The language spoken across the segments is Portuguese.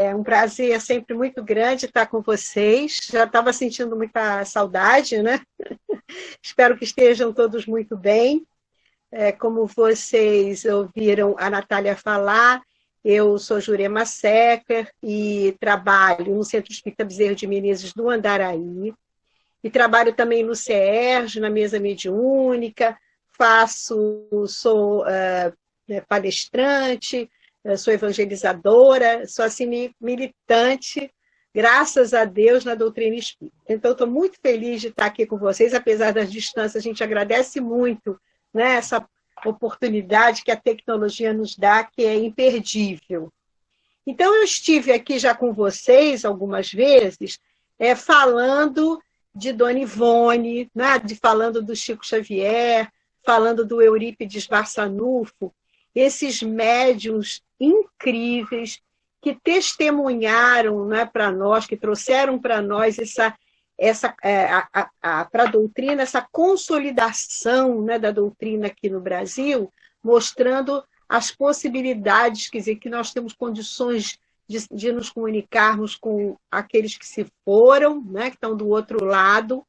É um prazer sempre muito grande estar com vocês. Já estava sentindo muita saudade, né? Espero que estejam todos muito bem. Como vocês ouviram a Natália falar, eu sou Jurema Secker e trabalho no Centro Espírita Bezerra de Menezes do Andaraí. E trabalho também no CERJ, na mesa mediúnica, sou palestrante, sou evangelizadora, sou assim, militante, graças a Deus, na doutrina espírita. Então, estou muito feliz de estar aqui com vocês, apesar das distâncias, a gente agradece muito, né, essa oportunidade que a tecnologia nos dá, que é imperdível. Então, eu estive aqui já com vocês algumas vezes, falando de Dona Ivone, né, falando do Chico Xavier, falando do Eurípides Barçanufo, esses médiuns incríveis que testemunharam, né, para nós, que trouxeram para nós para a doutrina, essa consolidação, né, da doutrina aqui no Brasil, mostrando as possibilidades, quer dizer, que nós temos condições de nos comunicarmos com aqueles que se foram, né, que estão do outro lado,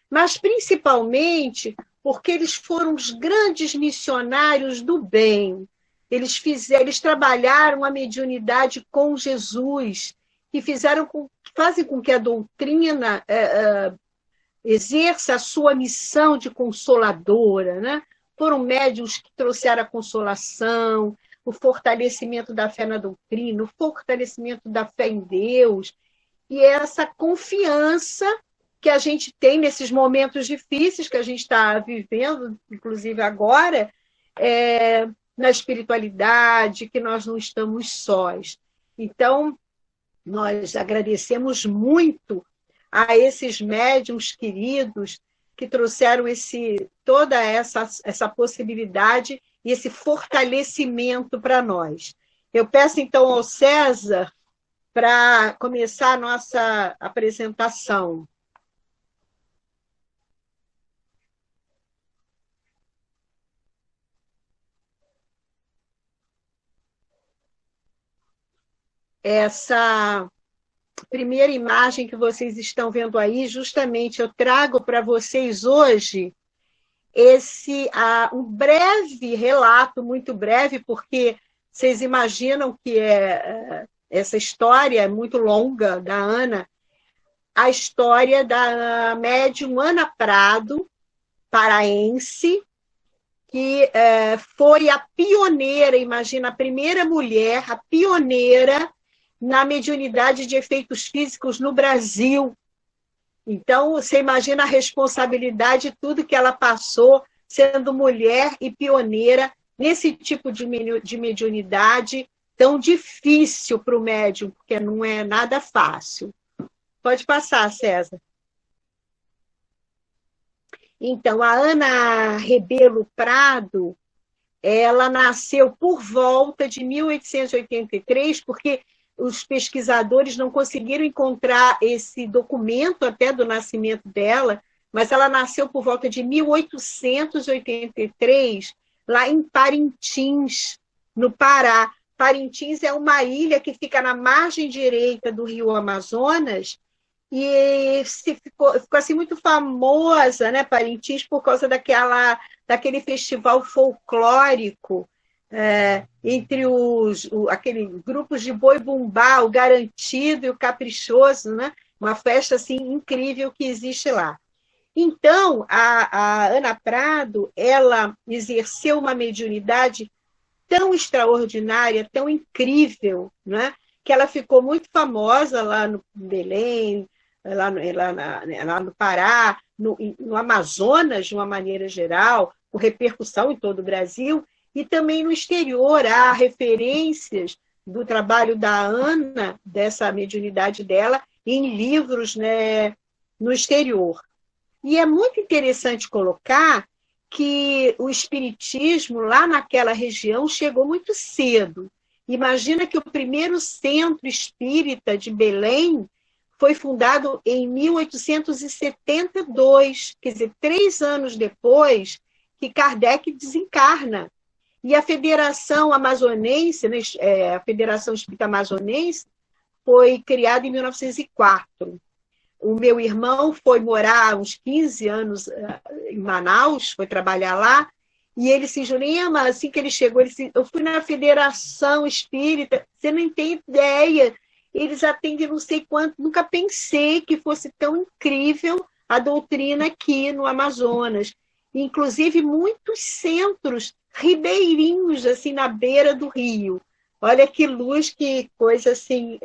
mas principalmente porque eles foram os grandes missionários do bem. Eles trabalharam a mediunidade com Jesus, que fazem com que a doutrina exerça a sua missão de consoladora, né? Foram médiuns que trouxeram a consolação, o fortalecimento da fé na doutrina, o fortalecimento da fé em Deus, e essa confiança que a gente tem nesses momentos difíceis que a gente está vivendo, inclusive agora, na espiritualidade, que nós não estamos sós. Então, nós agradecemos muito a esses médiuns queridos que trouxeram toda essa possibilidade e esse fortalecimento para nós. Eu peço, então, ao César para começar a nossa apresentação. Essa primeira imagem que vocês estão vendo aí, justamente eu trago para vocês hoje um breve relato, muito breve, porque vocês imaginam que essa história é muito longa da Ana, a história da médium Ana Prado, paraense, que foi a pioneira, imagina, a primeira mulher, a pioneira na mediunidade de efeitos físicos no Brasil. Então, você imagina a responsabilidade de tudo que ela passou, sendo mulher e pioneira nesse tipo de mediunidade tão difícil para o médium, porque não é nada fácil. Pode passar, César. Então, a Ana Rebelo Prado, ela nasceu por volta de 1883, porque os pesquisadores não conseguiram encontrar esse documento até do nascimento dela, mas ela nasceu por volta de 1883, lá em Parintins, no Pará. Parintins é uma ilha que fica na margem direita do rio Amazonas, e ficou assim muito famosa, né, Parintins, por causa daquele festival folclórico, entre aqueles grupos de boi-bumbá, o Garantido e o Caprichoso, né? Uma festa assim, incrível que existe lá. Então, a Ana Prado, ela exerceu uma mediunidade tão extraordinária, tão incrível, né? Que ela ficou muito famosa lá no Belém, lá no Pará, no Amazonas, de uma maneira geral, com repercussão em todo o Brasil, e também no exterior. Há referências do trabalho da Ana, dessa mediunidade dela, em livros, né, no exterior. E é muito interessante colocar que o espiritismo, lá naquela região, chegou muito cedo. Imagina que o primeiro centro espírita de Belém foi fundado em 1872, quer dizer, 3 anos depois que Kardec desencarna. E a Federação Amazonense, né, a Federação Espírita Amazonense, foi criado em 1904. O meu irmão foi morar uns 15 anos em Manaus, foi trabalhar lá, e ele se Jurema, assim que ele chegou, eu fui na Federação Espírita, você não tem ideia, eles atendem não sei quanto, nunca pensei que fosse tão incrível a doutrina aqui no Amazonas. Inclusive, muitos centros ribeirinhos, assim, na beira do rio. Olha que luz, que coisa, assim,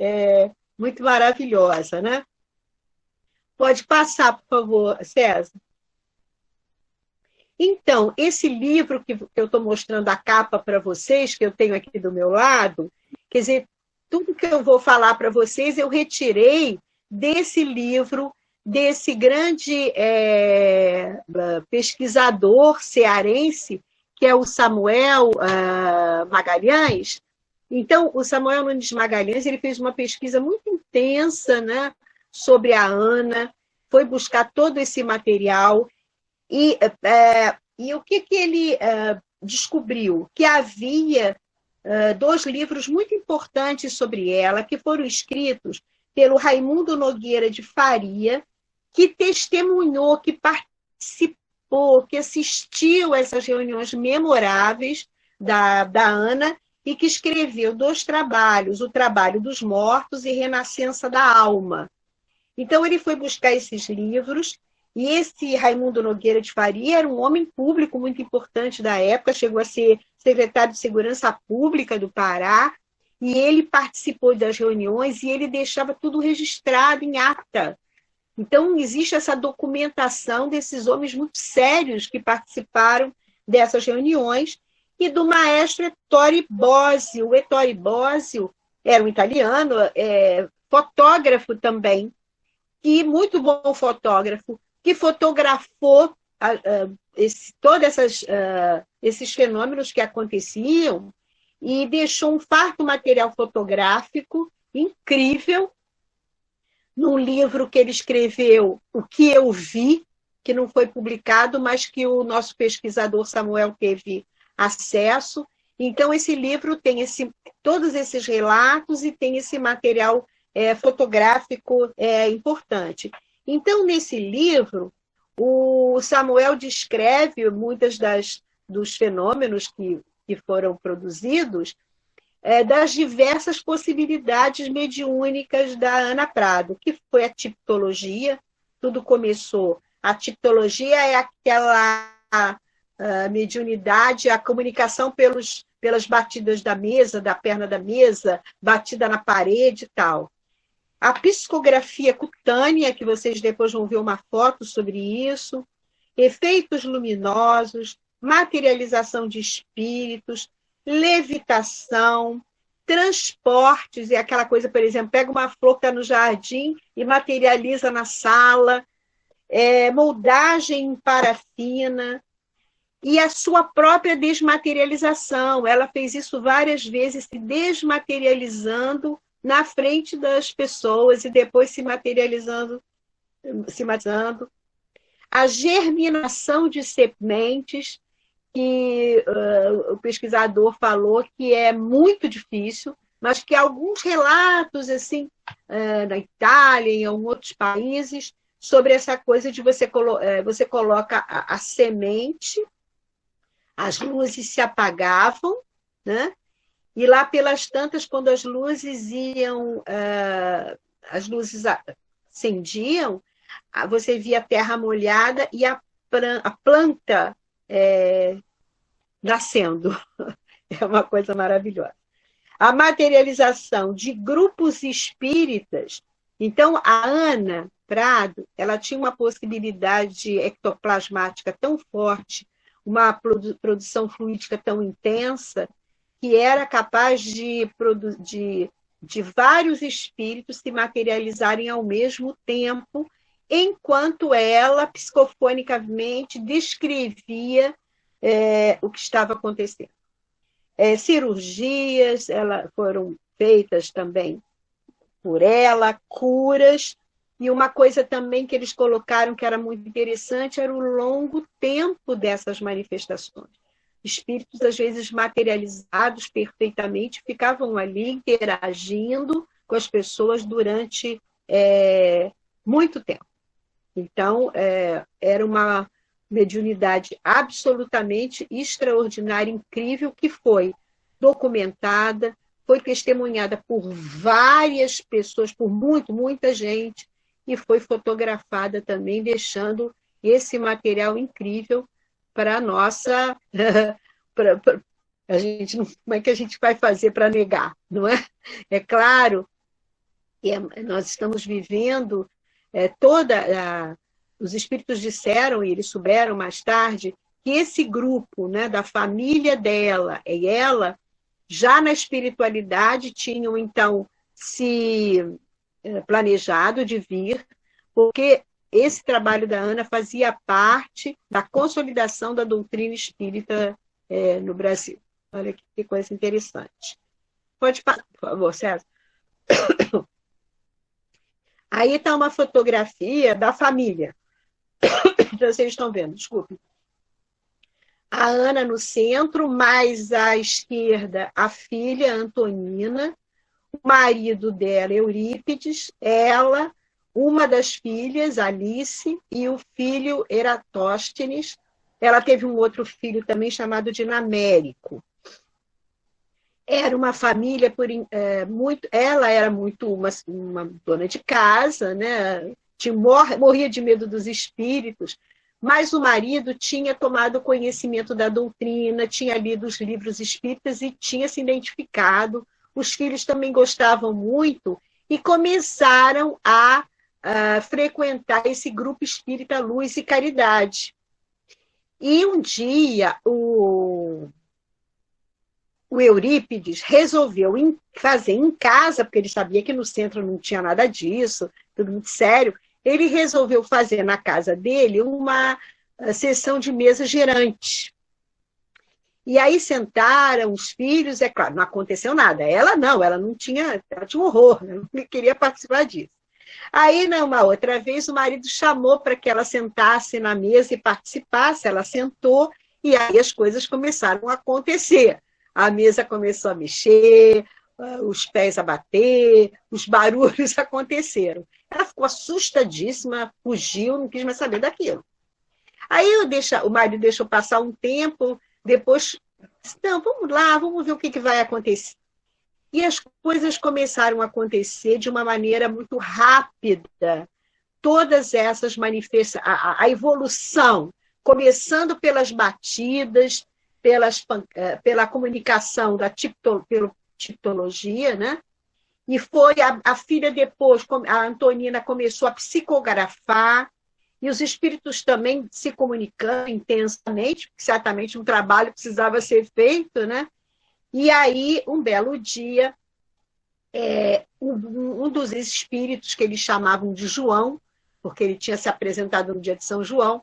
muito maravilhosa, né? Pode passar, por favor, César. Então, esse livro que eu estou mostrando a capa para vocês, que eu tenho aqui do meu lado, quer dizer, tudo que eu vou falar para vocês eu retirei desse livro, desse grande pesquisador cearense, que é o Samuel Magalhães. Então, o Samuel Nunes Magalhães ele fez uma pesquisa muito intensa, né, sobre a Ana, foi buscar todo esse material, e o que ele descobriu? Que havia 2 livros muito importantes sobre ela, que foram escritos pelo Raimundo Nogueira de Faria, que testemunhou, que participou, que assistiu a essas reuniões memoráveis da Ana, e que escreveu 2 trabalhos, o Trabalho dos Mortos e Renascença da Alma. Então, ele foi buscar esses livros, e esse Raimundo Nogueira de Faria era um homem público muito importante da época, chegou a ser secretário de Segurança Pública do Pará, e ele participou das reuniões e ele deixava tudo registrado em ata. Então, existe essa documentação desses homens muito sérios que participaram dessas reuniões, e do maestro Ettore Bosio. O Ettore Bosio era um italiano, fotógrafo também, e muito bom fotógrafo, que fotografou todos esses fenômenos que aconteciam e deixou um farto material fotográfico incrível num livro que ele escreveu, O que eu vi, que não foi publicado, mas que o nosso pesquisador Samuel teve acesso. Então, esse livro tem todos esses relatos e tem esse material fotográfico importante. Então, nesse livro, o Samuel descreve muitas dos fenômenos que foram produzidos, das diversas possibilidades mediúnicas da Ana Prado, que foi a tipologia. Tudo começou. A tipologia é aquela mediunidade, a comunicação pelas batidas da mesa, da perna da mesa, batida na parede e tal. A psicografia cutânea, que vocês depois vão ver uma foto sobre isso, efeitos luminosos, materialização de espíritos, levitação, transportes, e aquela coisa, por exemplo, pega uma flor que está no jardim e materializa na sala, moldagem em parafina, e a sua própria desmaterialização. Ela fez isso várias vezes, se desmaterializando na frente das pessoas e depois se materializando. A germinação de sementes, que o pesquisador falou que é muito difícil, mas que alguns relatos, assim, na Itália e em outros países, sobre essa coisa de você coloca a semente, as luzes se apagavam, né? E lá pelas tantas, quando as luzes acendiam, você via a terra molhada e a planta nascendo. É uma coisa maravilhosa. A materialização de grupos espíritas. Então, a Ana Prado, ela tinha uma possibilidade ectoplasmática tão forte, uma produção fluídica tão intensa, que era capaz de vários espíritos se materializarem ao mesmo tempo, enquanto ela, psicofonicamente, descrevia o que estava acontecendo. Cirurgias foram feitas também por ela, curas, e uma coisa também que eles colocaram que era muito interessante era o longo tempo dessas manifestações. Espíritos, às vezes, materializados perfeitamente, ficavam ali interagindo com as pessoas durante muito tempo. Então, era uma mediunidade absolutamente extraordinária, incrível, que foi documentada, foi testemunhada por várias pessoas, por muita gente, e foi fotografada também, deixando esse material incrível para a nossa... a gente, como é que a gente vai fazer para negar, não é? É claro que nós estamos vivendo os espíritos disseram, e eles souberam mais tarde, que esse grupo, né, da família dela e ela, já na espiritualidade, tinham, então, se planejado de vir, porque esse trabalho da Ana fazia parte da consolidação da doutrina espírita no Brasil. Olha que coisa interessante. Pode passar, por favor, César. Aí está uma fotografia da família. Vocês estão vendo, desculpe. A Ana no centro, mais à esquerda a filha Antonina, o marido dela, Eurípides, ela, uma das filhas, Alice, e o filho Eratóstenes. Ela teve um outro filho também chamado Dinamérico. Era uma família muito... Ela era muito uma dona de casa, né? Morria de medo dos espíritos, mas o marido tinha tomado conhecimento da doutrina, tinha lido os livros espíritas e tinha se identificado. Os filhos também gostavam muito e começaram a frequentar esse grupo espírita Luz e Caridade. E um dia o Eurípides resolveu fazer em casa, porque ele sabia que no centro não tinha nada disso, tudo muito sério. Ele resolveu fazer na casa dele uma sessão de mesa girante. E aí sentaram os filhos, é claro, não aconteceu nada. Ela não tinha, ela tinha horror, né? Não queria participar disso. Aí, uma outra vez, o marido chamou para que ela sentasse na mesa e participasse, ela sentou, e aí as coisas começaram a acontecer. A mesa começou a mexer, os pés a bater, os barulhos aconteceram. Ela ficou assustadíssima, fugiu, não quis mais saber daquilo. Aí o marido deixou passar um tempo, depois, não, vamos lá, vamos ver o que vai acontecer. E as coisas começaram a acontecer de uma maneira muito rápida. Todas essas manifestações, a evolução, começando pelas batidas, pela comunicação pela tipologia, né? E foi a filha depois, a Antonina começou a psicografar, e os espíritos também se comunicando intensamente, porque certamente um trabalho precisava ser feito, né? E aí, um belo dia, um dos espíritos que eles chamavam de João, porque ele tinha se apresentado no dia de São João,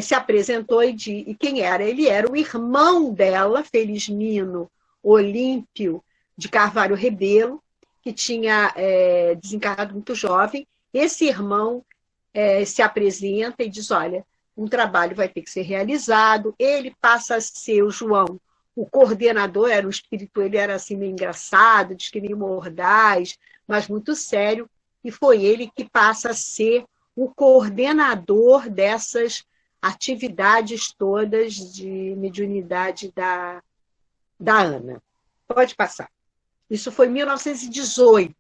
se apresentou e quem era? Ele era o irmão dela, Felismino Olímpio de Carvalho Rebelo, que tinha desencarnado muito jovem. Esse irmão se apresenta e diz, olha, um trabalho vai ter que ser realizado. Ele passa a ser o João, o coordenador, era um espírito, ele era assim meio engraçado, diz que meio mordaz, mas muito sério, e foi ele que passa a ser o coordenador dessas atividades todas de mediunidade da Ana. Pode passar. Isso foi em 1918.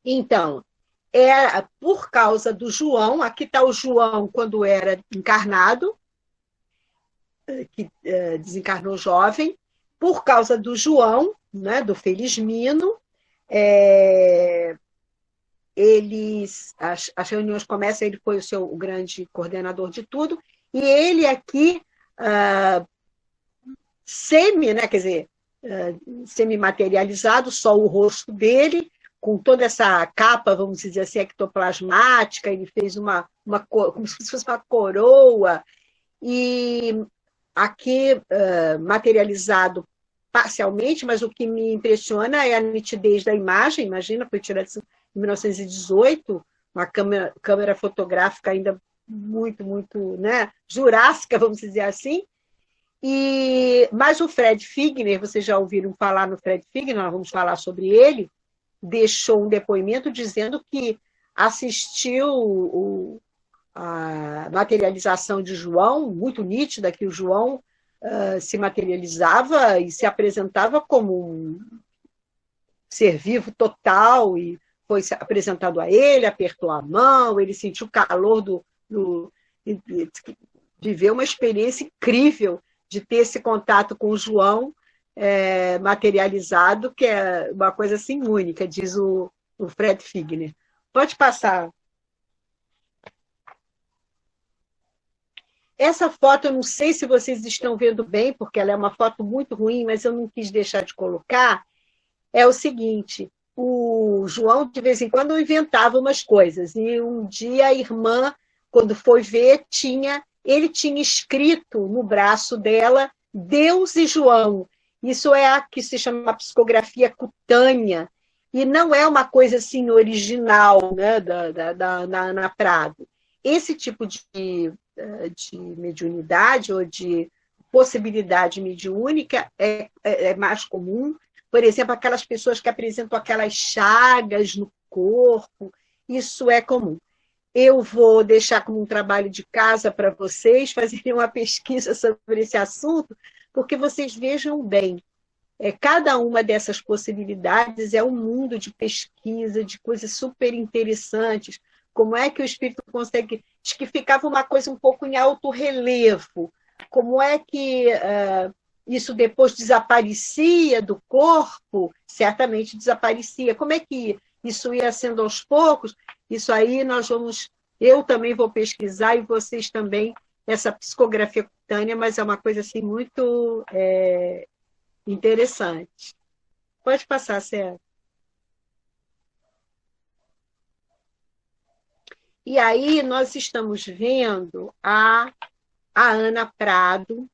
Então, por causa do João, aqui está o João quando era encarnado, que desencarnou jovem, por causa do João, né, do Felismino, as reuniões começam, ele foi o grande coordenador de tudo, e ele aqui, né, quer dizer, semi-materializado, só o rosto dele, com toda essa capa, vamos dizer assim, ectoplasmática, ele fez como se fosse uma coroa, e aqui materializado parcialmente, mas o que me impressiona é a nitidez da imagem. Imagina, foi tirado em 1918, uma câmera fotográfica ainda muito, muito, né, jurássica, vamos dizer assim, Mas o Fred Figner, vocês já ouviram falar no Fred Figner, nós vamos falar sobre ele, deixou um depoimento dizendo que assistiu a materialização de João, muito nítida, que o João se materializava e se apresentava como um ser vivo total, e foi apresentado a ele, apertou a mão, ele sentiu o calor viveu uma experiência incrível de ter esse contato com o João materializado, que é uma coisa assim única, diz o Fred Figner. Pode passar. Essa foto, eu não sei se vocês estão vendo bem, porque ela é uma foto muito ruim, mas eu não quis deixar de colocar. É o seguinte, o João, de vez em quando, inventava umas coisas, e um dia a irmã, quando foi ver, ele tinha escrito no braço dela Deus e João. Isso é a que se chama psicografia cutânea, e não é uma coisa assim original, né, na Prado. Esse tipo de mediunidade ou de possibilidade mediúnica é mais comum. Por exemplo, aquelas pessoas que apresentam aquelas chagas no corpo, isso é comum. Eu vou deixar como um trabalho de casa para vocês fazerem uma pesquisa sobre esse assunto, porque vocês vejam bem. Cada uma dessas possibilidades é um mundo de pesquisa, de coisas super interessantes. Como é que o espírito consegue... Diz que ficava uma coisa um pouco em alto relevo. Como é que isso depois desaparecia do corpo? Certamente desaparecia. Como é que isso ia sendo aos poucos? Isso aí eu também vou pesquisar, e vocês também, essa psicografia cutânea, mas é uma coisa assim muito interessante. Pode passar, Sérgio. E aí nós estamos vendo a Ana Prado.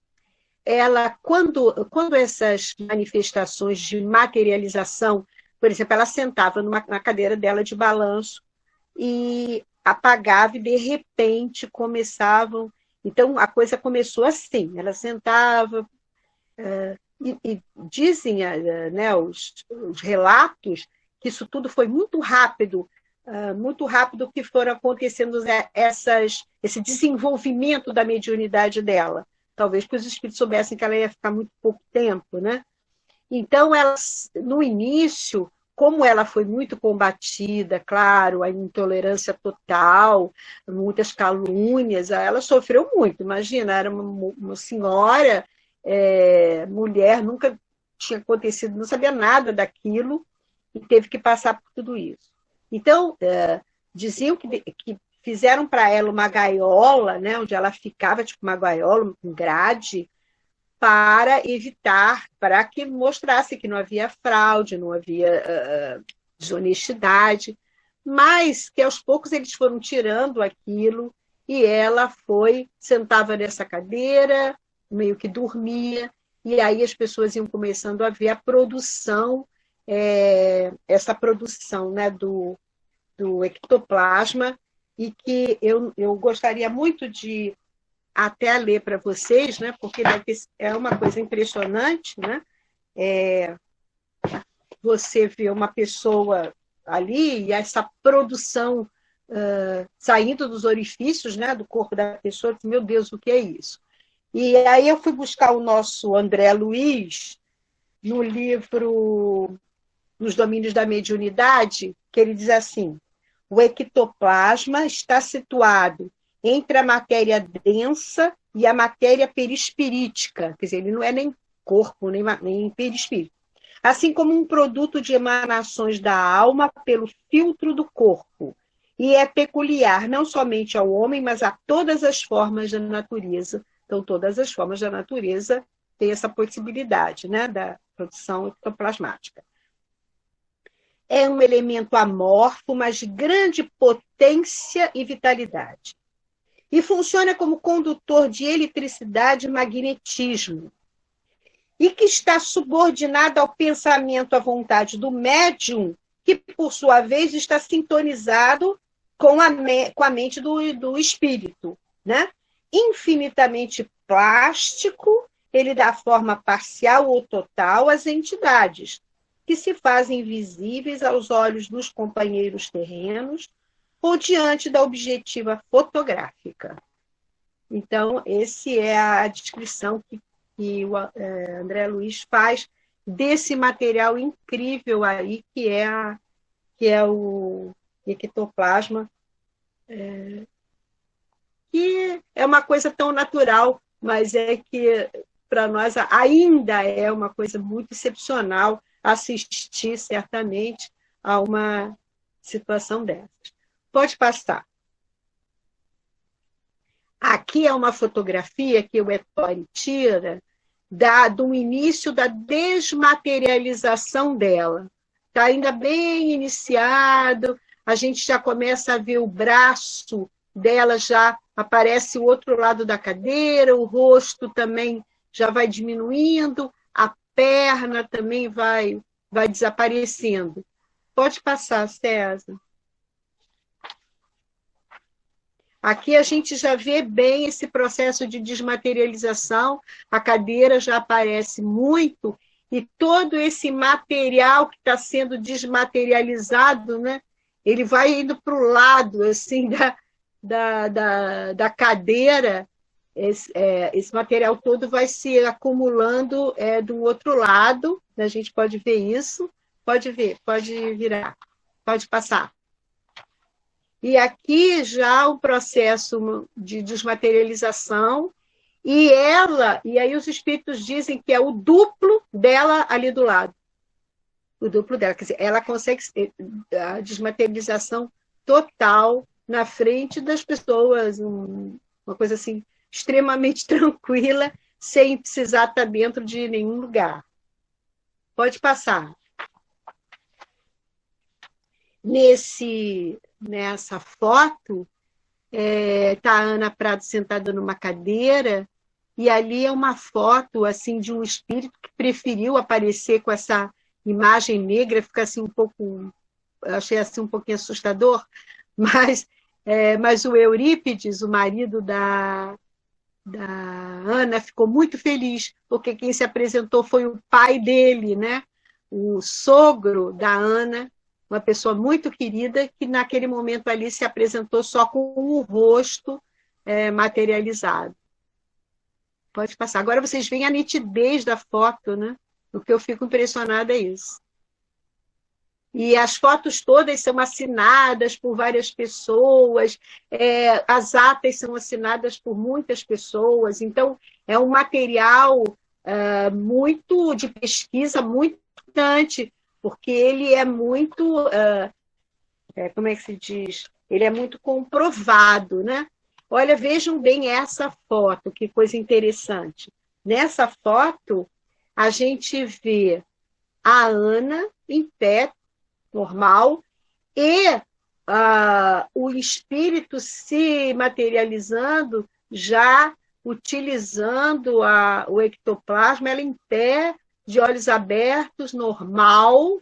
Ela, quando essas manifestações de materialização, por exemplo, ela sentava na cadeira dela de balanço e apagava, e de repente começavam. Então a coisa começou assim, ela sentava, e dizem, né, os relatos, que isso tudo foi muito rápido que foram acontecendo esse desenvolvimento da mediunidade dela. Talvez porque os espíritos soubessem que ela ia ficar muito pouco tempo, né? Então, ela, no início, como ela foi muito combatida, claro, a intolerância total, muitas calúnias, ela sofreu muito. Imagina, era uma senhora, mulher, nunca tinha acontecido, não sabia nada daquilo, e teve que passar por tudo isso. Então, diziam que fizeram para ela uma gaiola, né, onde ela ficava, tipo uma gaiola, um grade, para evitar, para que mostrasse que não havia fraude, não havia desonestidade, mas que aos poucos eles foram tirando aquilo, e ela sentava nessa cadeira, meio que dormia, e aí as pessoas iam começando a ver a produção, essa produção, né, do ectoplasma, e que eu gostaria muito de até ler para vocês, né, porque é uma coisa impressionante, né? Você vê uma pessoa ali, e essa produção saindo dos orifícios, né, do corpo da pessoa, meu Deus, o que é isso? E aí eu fui buscar o nosso André Luiz no livro Nos Domínios da Mediunidade, que ele diz assim: o ectoplasma está situado entre a matéria densa e a matéria perispirítica, quer dizer, ele não é nem corpo, nem perispírito. Assim como um produto de emanações da alma pelo filtro do corpo, e é peculiar não somente ao homem, mas a todas as formas da natureza. Então, todas as formas da natureza têm essa possibilidade, né, da produção ectoplasmática. É um elemento amorfo, mas de grande potência e vitalidade. E funciona como condutor de eletricidade e magnetismo. E que está subordinado ao pensamento, à vontade do médium, que, por sua vez, está sintonizado com a mente do espírito, né? Infinitamente plástico ele dá forma parcial ou total às entidades, que se fazem visíveis aos olhos dos companheiros terrenos ou diante da objetiva fotográfica. Então, essa é a descrição que o André Luiz faz desse material incrível aí, que é o ectoplasma, que é uma coisa tão natural, mas é que para nós ainda é uma coisa muito excepcional assistir certamente a uma situação dessas. Pode passar. Aqui é uma fotografia que o Ettore tira do início da desmaterialização dela. Está ainda bem iniciado, a gente já começa a ver o braço dela, já aparece o outro lado da cadeira, o rosto também já vai diminuindo, a perna também vai desaparecendo. Pode passar, César. Aqui a gente já vê bem esse processo de desmaterialização, a cadeira já aparece muito, e todo esse material que está sendo desmaterializado, né, ele vai indo para o lado assim, da cadeira, esse material todo vai se acumulando do outro lado, a gente pode ver isso, pode virar, pode passar. E aqui já o processo de desmaterialização, e aí os espíritos dizem que é o duplo dela ali do lado. O duplo dela, quer dizer, ela consegue a desmaterialização total na frente das pessoas, uma coisa assim, extremamente tranquila, sem precisar estar dentro de nenhum lugar. Pode passar. Nessa foto, está a Ana Prado sentada numa cadeira, e ali é uma foto assim, de um espírito que preferiu aparecer com essa imagem negra, fica assim um pouco, eu achei assim um pouquinho assustador, mas o Eurípides, o marido da Ana, ficou muito feliz, porque quem se apresentou foi o pai dele, né? O sogro da Ana, uma pessoa muito querida, que naquele momento ali se apresentou só com o rosto materializado. Pode passar. Agora vocês veem a nitidez da foto, né? O que eu fico impressionada é isso. E as fotos todas são assinadas por várias pessoas, as atas são assinadas por muitas pessoas, então é um material muito de pesquisa, muito importante, porque ele é muito, como é que se diz? Ele é muito comprovado, né? Olha, vejam bem essa foto, que coisa interessante. Nessa foto, a gente vê a Ana em pé, normal, e o espírito se materializando, já utilizando o ectoplasma, ela em pé, de olhos abertos, normal,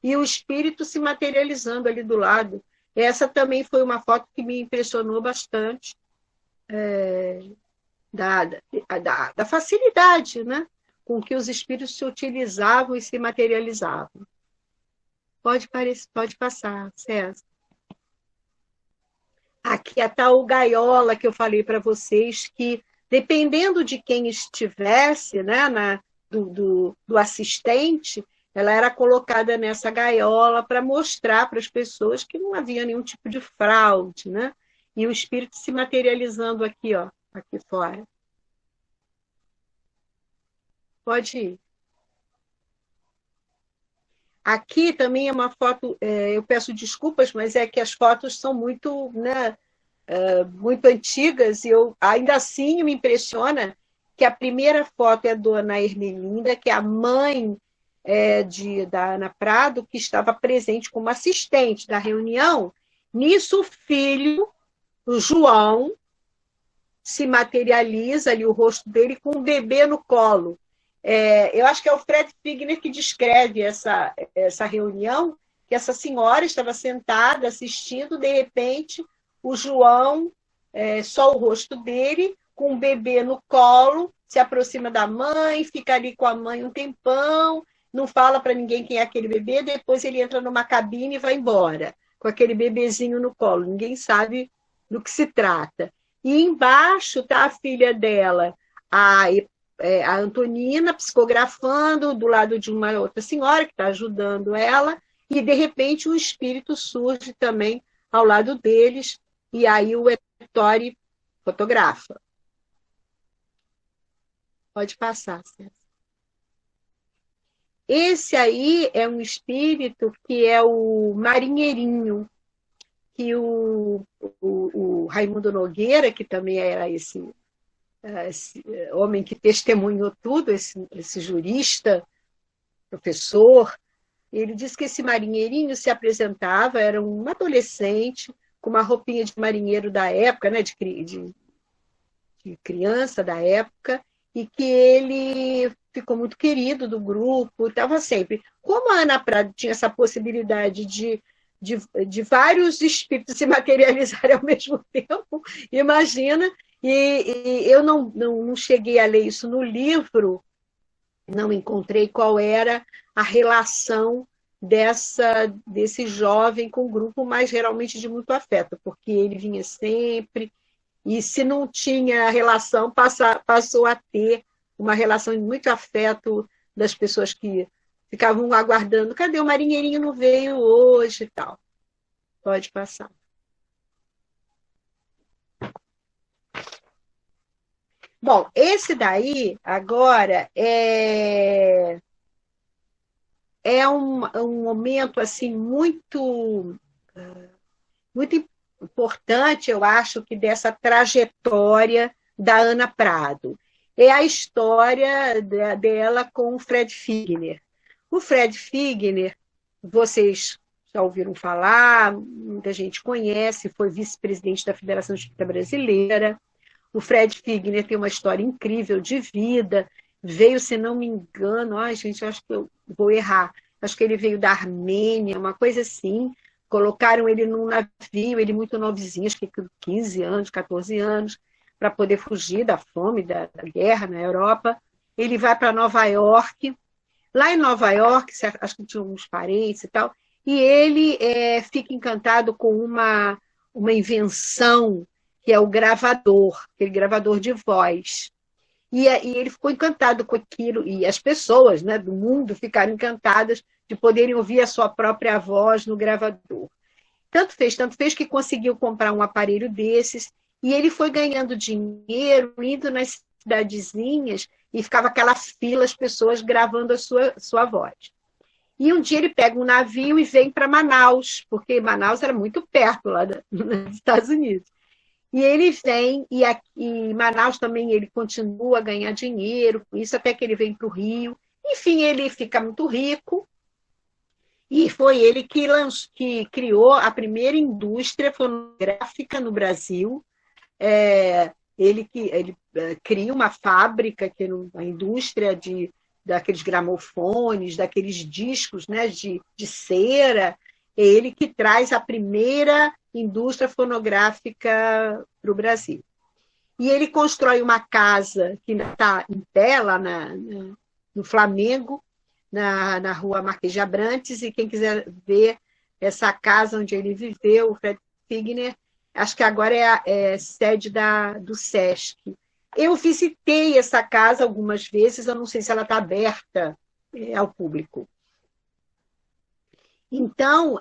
e o espírito se materializando ali do lado. Essa também foi uma foto que me impressionou bastante, da facilidade, né, com que os espíritos se utilizavam e se materializavam. Pode passar, César. Aqui a tal gaiola que eu falei para vocês, que dependendo de quem estivesse, né, do assistente, ela era colocada nessa gaiola para mostrar para as pessoas que não havia nenhum tipo de fraude, né? E o espírito se materializando aqui, ó, aqui fora. Pode ir. Aqui também é uma foto, eu peço desculpas, mas é que as fotos são muito, né, muito antigas, e ainda assim me impressiona que a primeira foto é a dona Ermelinda, que é a mãe da Ana Prado, que estava presente como assistente da reunião. Nisso, o filho, o João, se materializa ali o rosto dele com um bebê no colo. Eu acho que é o Fred Figner que descreve essa reunião, que essa senhora estava sentada assistindo, de repente, o João, só o rosto dele, com um bebê no colo, se aproxima da mãe, fica ali com a mãe um tempão, não fala para ninguém quem é aquele bebê, depois ele entra numa cabine e vai embora, com aquele bebezinho no colo. Ninguém sabe do que se trata. E embaixo está a filha dela, a Antonina, psicografando do lado de uma outra senhora que está ajudando ela, e de repente o espírito surge também ao lado deles, e aí o Ettore fotografa. Pode passar, César. Esse aí é um espírito que é o marinheirinho, que o Raimundo Nogueira, que também era esse homem que testemunhou tudo, esse jurista, professor, ele disse que esse marinheirinho se apresentava, era um adolescente, com uma roupinha de marinheiro da época, né, de criança da época, e que ele ficou muito querido do grupo, estava sempre. Como a Ana Prado tinha essa possibilidade de vários espíritos se materializarem ao mesmo tempo, imagina, e eu não cheguei a ler isso no livro, não encontrei qual era a relação desse jovem com o grupo, mas geralmente de muito afeto, porque ele vinha sempre, e se não tinha relação, passou a ter uma relação de muito afeto das pessoas que ficavam aguardando, cadê o marinheirinho, não veio hoje e tal. Pode passar. Bom, esse daí, agora, é um momento assim muito importante, eu acho, que dessa trajetória da Ana Prado. É a história dela com o Fred Figner. O Fred Figner, vocês já ouviram falar, muita gente conhece, foi vice-presidente da Federação Espírita Brasileira. O Fred Figner tem uma história incrível de vida, veio, se não me engano, gente, acho que eu vou errar, acho que ele veio da Armênia, uma coisa assim, colocaram ele num navio, ele muito novizinho, acho que 15 anos, 14 anos, para poder fugir da fome, da guerra na Europa. Ele vai para Nova York. Lá em Nova York, acho que tinha uns parentes e tal, e ele fica encantado com uma invenção, que é o gravador, aquele gravador de voz. E ele ficou encantado com aquilo, e as pessoas, né, do mundo ficaram encantadas de poderem ouvir a sua própria voz no gravador. Tanto fez que conseguiu comprar um aparelho desses, e ele foi ganhando dinheiro, indo nas cidadezinhas, e ficava aquela fila, as pessoas gravando a sua voz. E um dia ele pega um navio e vem para Manaus, porque Manaus era muito perto lá nos Estados Unidos. E ele vem, e em Manaus também ele continua a ganhar dinheiro com isso, até que ele vem para o Rio. Enfim, ele fica muito rico, e foi ele que criou a primeira indústria fonográfica no Brasil. Ele cria uma fábrica, a indústria daqueles gramofones, daqueles discos, né, de cera. É ele que traz a primeira indústria fonográfica para o Brasil. E ele constrói uma casa que está em pé, lá no Flamengo, na rua Marquês de Abrantes, e quem quiser ver essa casa onde ele viveu, o Fred Figner, acho que agora é sede do SESC. Eu visitei essa casa algumas vezes, eu não sei se ela está aberta ao público. Então,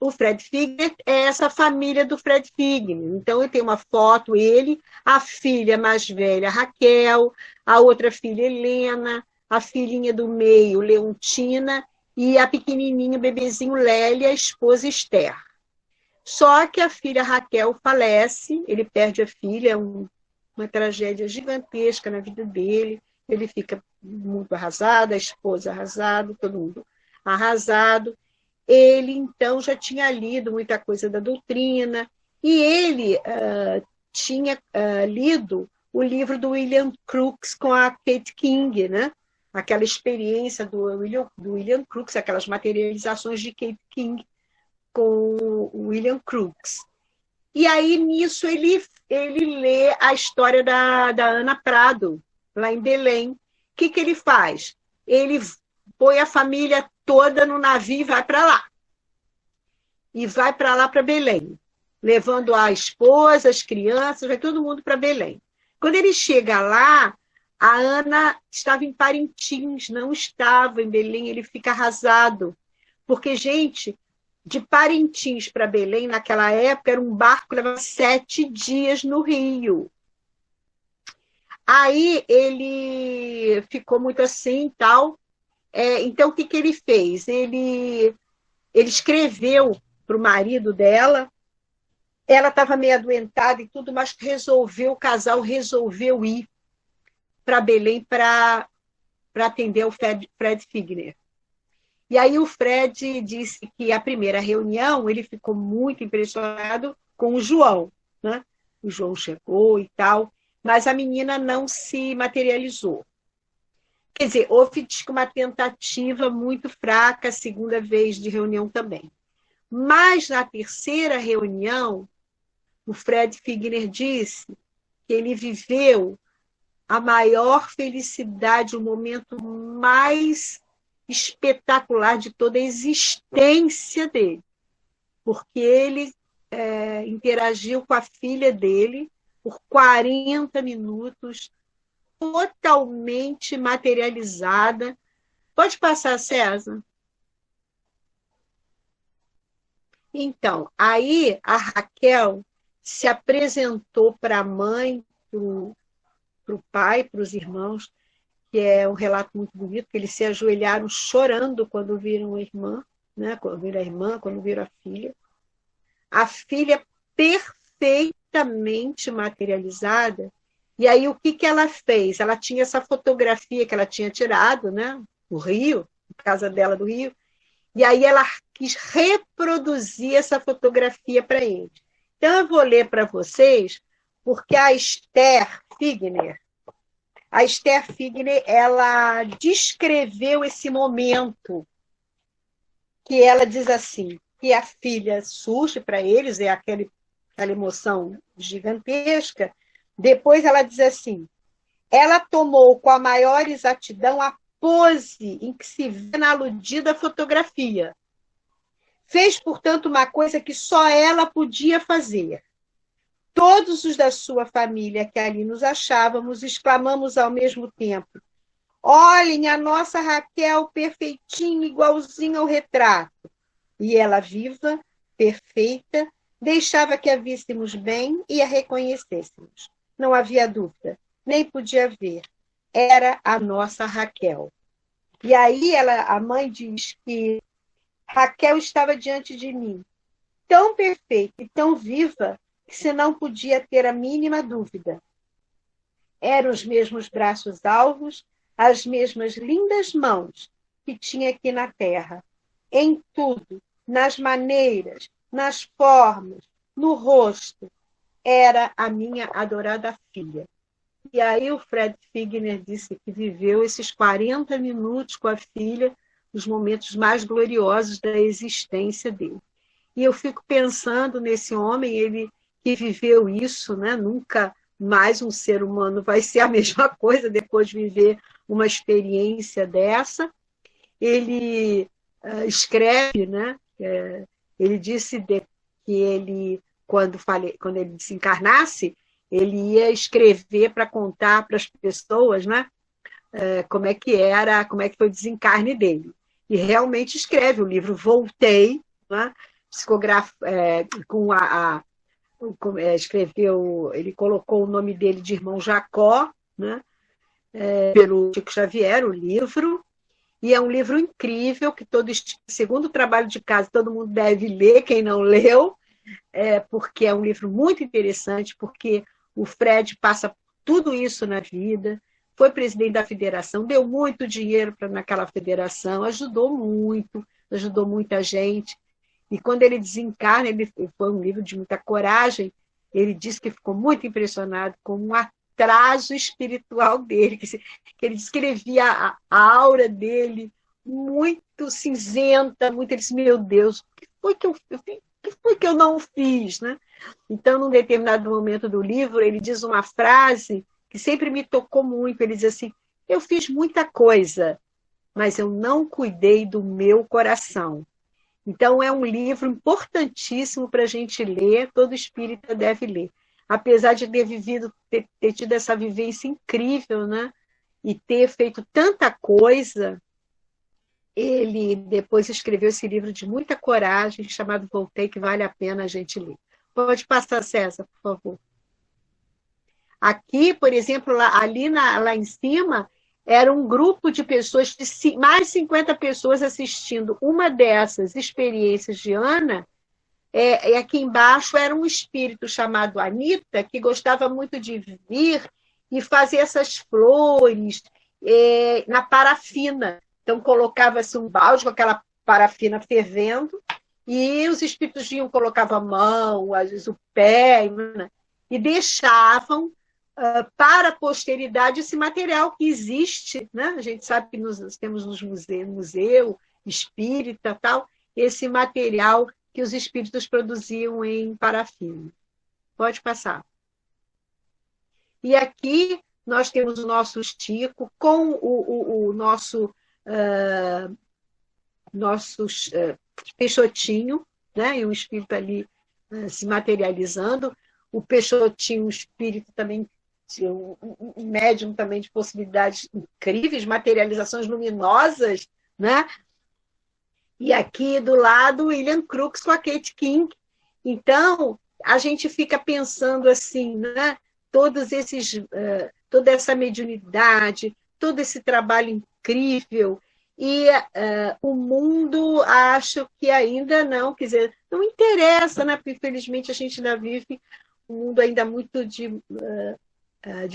o Fred Figner é essa família do Fred Figner. Então, eu tenho uma foto, ele, a filha mais velha, Raquel, a outra filha, Helena, a filhinha do meio, Leontina, e a pequenininha, bebezinho, Lélia, a esposa Esther. Só que a filha Raquel falece, ele perde a filha, uma tragédia gigantesca na vida dele, ele fica muito arrasado, a esposa arrasada, todo mundo arrasado. Ele, então, já tinha lido muita coisa da doutrina, e ele tinha lido o livro do William Crookes com a Kate King, né? Aquela experiência do William Crookes, aquelas materializações de Kate King com o William Crookes. E aí, nisso, ele lê a história da Ana Prado, lá em Belém. O que ele faz? Ele põe a família toda no navio e vai para lá. E vai para lá, para Belém, levando a esposa, as crianças, vai todo mundo para Belém. Quando ele chega lá, a Ana estava em Parintins, não estava em Belém, ele fica arrasado. Porque, gente, de Parintins para Belém, naquela época, era um barco que levava 7 dias no Rio. Aí ele ficou muito assim e tal. Então, o que ele fez? Ele escreveu para o marido dela. Ela estava meio adoentada e tudo, mas o casal resolveu ir para Belém para atender o Fred Figner. E aí o Fred disse que a primeira reunião ele ficou muito impressionado com o João, né? O João chegou e tal, mas a menina não se materializou. Quer dizer, houve uma tentativa muito fraca, a segunda vez de reunião também. Mas na terceira reunião, o Fred Figner disse que ele viveu a maior felicidade, o momento mais espetacular de toda a existência dele, porque ele interagiu com a filha dele por 40 minutos, totalmente materializada. Pode passar, César? Então, aí a Raquel se apresentou para a mãe, para o pai, para os irmãos, que é um relato muito bonito, que eles se ajoelharam chorando quando viram a irmã, né? Quando viram a irmã, quando viram a filha. A filha perfeitamente materializada. E aí, o que ela fez? Ela tinha essa fotografia que ela tinha tirado, né? Do Rio, na casa dela do Rio, e aí ela quis reproduzir essa fotografia para eles. Então, eu vou ler para vocês, porque a Esther Figner, ela descreveu esse momento, que ela diz assim, que a filha surge para eles, é aquela emoção gigantesca. Depois ela diz assim, ela tomou com a maior exatidão a pose em que se vê na aludida fotografia. Fez, portanto, uma coisa que só ela podia fazer. Todos os da sua família que ali nos achávamos, exclamamos ao mesmo tempo, olhem a nossa Raquel perfeitinha, igualzinha ao retrato. E ela viva, perfeita, deixava que a víssemos bem e a reconhecêssemos. Não havia dúvida, nem podia haver. Era a nossa Raquel. E aí a mãe diz que Raquel estava diante de mim, tão perfeita e tão viva, que se não podia ter a mínima dúvida. Eram os mesmos braços alvos, as mesmas lindas mãos que tinha aqui na terra. Em tudo, nas maneiras, nas formas, no rosto, era a minha adorada filha. E aí o Fred Figner disse que viveu esses 40 minutos com a filha, os momentos mais gloriosos da existência dele. E eu fico pensando nesse homem, ele que viveu isso, né? Nunca mais um ser humano vai ser a mesma coisa depois de viver uma experiência dessa. Ele escreve, né? Ele disse que ele, quando ele desencarnasse, ele ia escrever para contar para as pessoas, né? Como é que foi o desencarne dele. E realmente escreve o livro Voltei, né? Escreveu, ele colocou o nome dele de Irmão Jacó, né? Pelo Chico Xavier, o livro, e é um livro incrível, que segundo o trabalho de casa, todo mundo deve ler, quem não leu, porque é um livro muito interessante, porque o Fred passa tudo isso na vida, foi presidente da federação, deu muito dinheiro naquela federação, ajudou muita gente. E quando ele desencarna, foi um livro de muita coragem, ele disse que ficou muito impressionado com um atraso espiritual dele, que ele descrevia a aura dele muito cinzenta, muito, ele disse, meu Deus, o que foi que eu fiz? que foi que eu não fiz, né? Então, num determinado momento do livro, ele diz uma frase que sempre me tocou muito. Ele diz assim: eu fiz muita coisa, mas eu não cuidei do meu coração. Então, é um livro importantíssimo para a gente ler, todo espírita deve ler. Apesar de ter vivido, ter tido essa vivência incrível, né? E ter feito tanta coisa, ele depois escreveu esse livro de muita coragem, chamado Voltei, que vale a pena a gente ler. Pode passar, César, por favor. Aqui, por exemplo, lá em cima, era um grupo de pessoas, mais de 50 pessoas assistindo uma dessas experiências de Ana. E aqui embaixo era um espírito chamado Anita, que gostava muito de vir e fazer essas flores na parafina. Então, colocava-se um balde com aquela parafina fervendo, e os espíritos vinham, colocavam a mão, às vezes o pé, né? E deixavam para a posteridade esse material que existe, né? A gente sabe que nós temos nos museu espírita, tal, esse material que os espíritos produziam em parafina. Pode passar. E aqui nós temos o nosso Chico com o nosso Peixotinho, né? E o espírito ali se materializando. O Peixotinho, um espírito também, um médium também de possibilidades incríveis, materializações luminosas, né? E aqui do lado, William Crookes com a Kate King. Então, a gente fica pensando assim, né? Toda essa mediunidade, todo esse trabalho incrível, e o mundo, acho que ainda não, quer dizer, não interessa, né? Porque infelizmente a gente ainda vive um mundo ainda muito de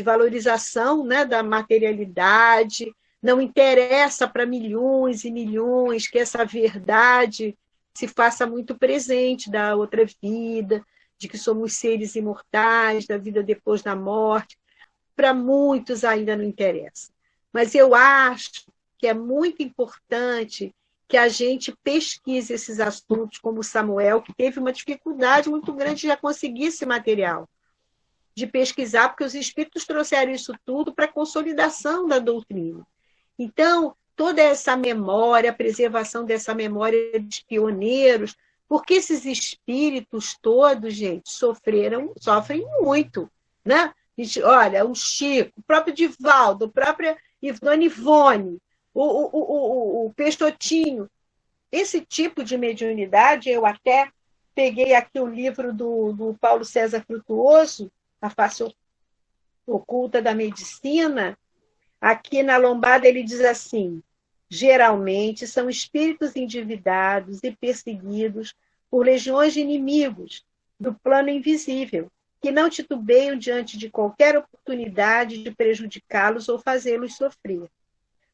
valorização, né? Da materialidade. Não interessa para milhões e milhões que essa verdade se faça muito presente da outra vida, de que somos seres imortais, da vida depois da morte. Para muitos ainda não interessa. Mas eu acho que é muito importante que a gente pesquise esses assuntos, como o Samuel, que teve uma dificuldade muito grande de já conseguir esse material, de pesquisar, porque os espíritos trouxeram isso tudo para a consolidação da doutrina. Então, toda essa memória, a preservação dessa memória dos pioneiros, porque esses espíritos todos, gente, sofrem muito, né? Olha, o Chico, o próprio Divaldo, a própria Dona Ivone, o Peixotinho, esse tipo de mediunidade, eu até peguei aqui o livro do Paulo César Frutuoso, A Face Oculta da Medicina. Aqui na lombada ele diz assim: geralmente são espíritos endividados e perseguidos por legiões de inimigos do plano invisível, que não titubeiam diante de qualquer oportunidade de prejudicá-los ou fazê-los sofrer.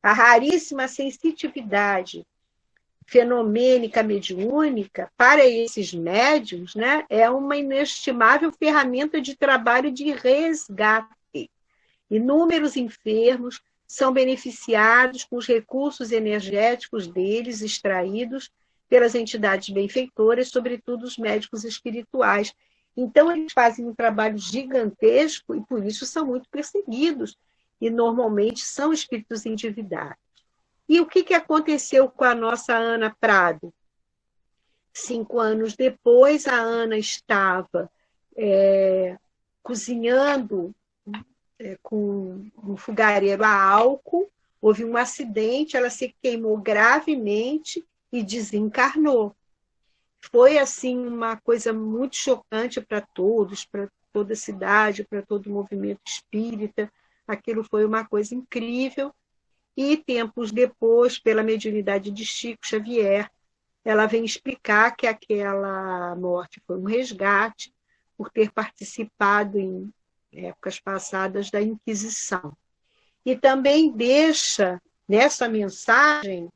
A raríssima sensitividade fenomênica mediúnica, para esses médiuns, né, é uma inestimável ferramenta de trabalho de resgate. Inúmeros enfermos são beneficiados com os recursos energéticos deles extraídos pelas entidades benfeitoras, sobretudo os médicos espirituais. Então, eles fazem um trabalho gigantesco e, por isso, são muito perseguidos. E, normalmente, são espíritos endividados. E o que aconteceu com a nossa Ana Prado? 5 anos depois, a Ana estava cozinhando com um fogareiro a álcool, houve um acidente, ela se queimou gravemente e desencarnou. Foi, assim, uma coisa muito chocante para todos, para toda a cidade, para todo o movimento espírita. Aquilo foi uma coisa incrível. E, tempos depois, pela mediunidade de Chico Xavier, ela vem explicar que aquela morte foi um resgate por ter participado em épocas passadas da Inquisição. E também deixa, nessa mensagem,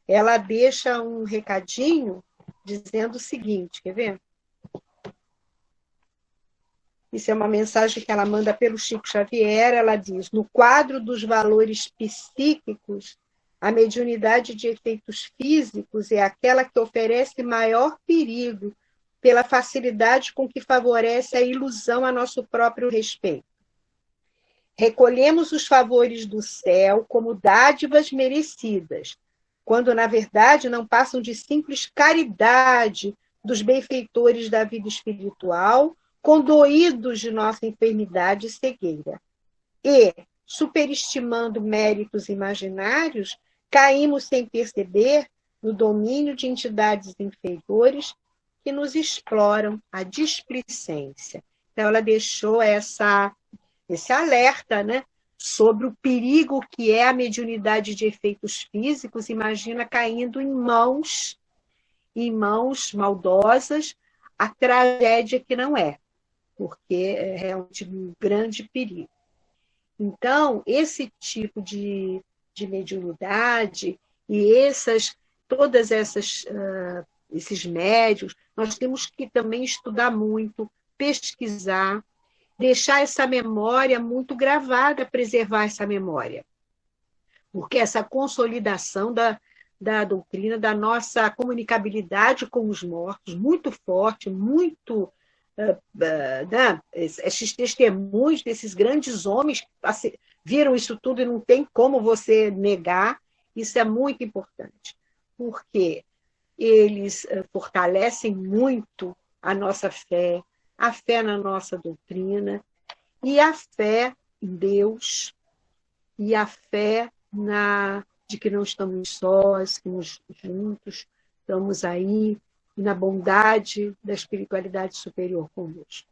ela deixa um recadinho dizendo o seguinte, quer ver? Isso é uma mensagem que ela manda pelo Chico Xavier. Ela diz: no quadro dos valores psíquicos, a mediunidade de efeitos físicos é aquela que oferece maior perigo pela facilidade com que favorece a ilusão a nosso próprio respeito. Recolhemos os favores do céu como dádivas merecidas, quando, na verdade, não passam de simples caridade dos benfeitores da vida espiritual, condoídos de nossa enfermidade e cegueira. E, superestimando méritos imaginários, caímos sem perceber no domínio de entidades inferiores que nos exploram a displicência. Então, ela deixou esse alerta, né, sobre o perigo que é a mediunidade de efeitos físicos. Imagina caindo em mãos maldosas, a tragédia que não é, porque é realmente um grande perigo. Então, esse tipo de mediunidade e todas esses médios, nós temos que também estudar muito, pesquisar, deixar essa memória muito gravada, preservar essa memória. Porque essa consolidação da doutrina, da nossa comunicabilidade com os mortos, muito forte, muito... esses testemunhos desses grandes homens que viram isso tudo e não tem como você negar, isso é muito importante, porque eles fortalecem muito a nossa fé, a fé na nossa doutrina, e a fé em Deus, e a fé de que não estamos sós, que estamos juntos, estamos aí, e na bondade da espiritualidade superior conosco.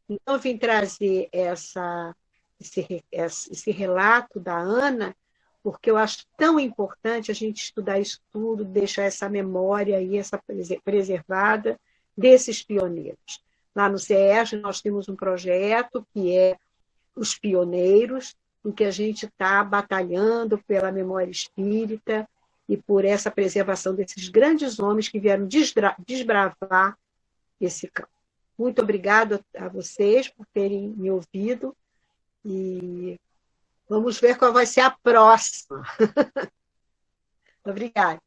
Então, eu vim trazer esse relato da Ana, porque eu acho tão importante a gente estudar isso tudo, deixar essa memória aí, preservada desses pioneiros. Lá no CERJ, nós temos um projeto que é Os Pioneiros, em que a gente está batalhando pela memória espírita e por essa preservação desses grandes homens que vieram desbravar esse campo. Muito obrigada a vocês por terem me ouvido e vamos ver qual vai ser a próxima. Obrigada.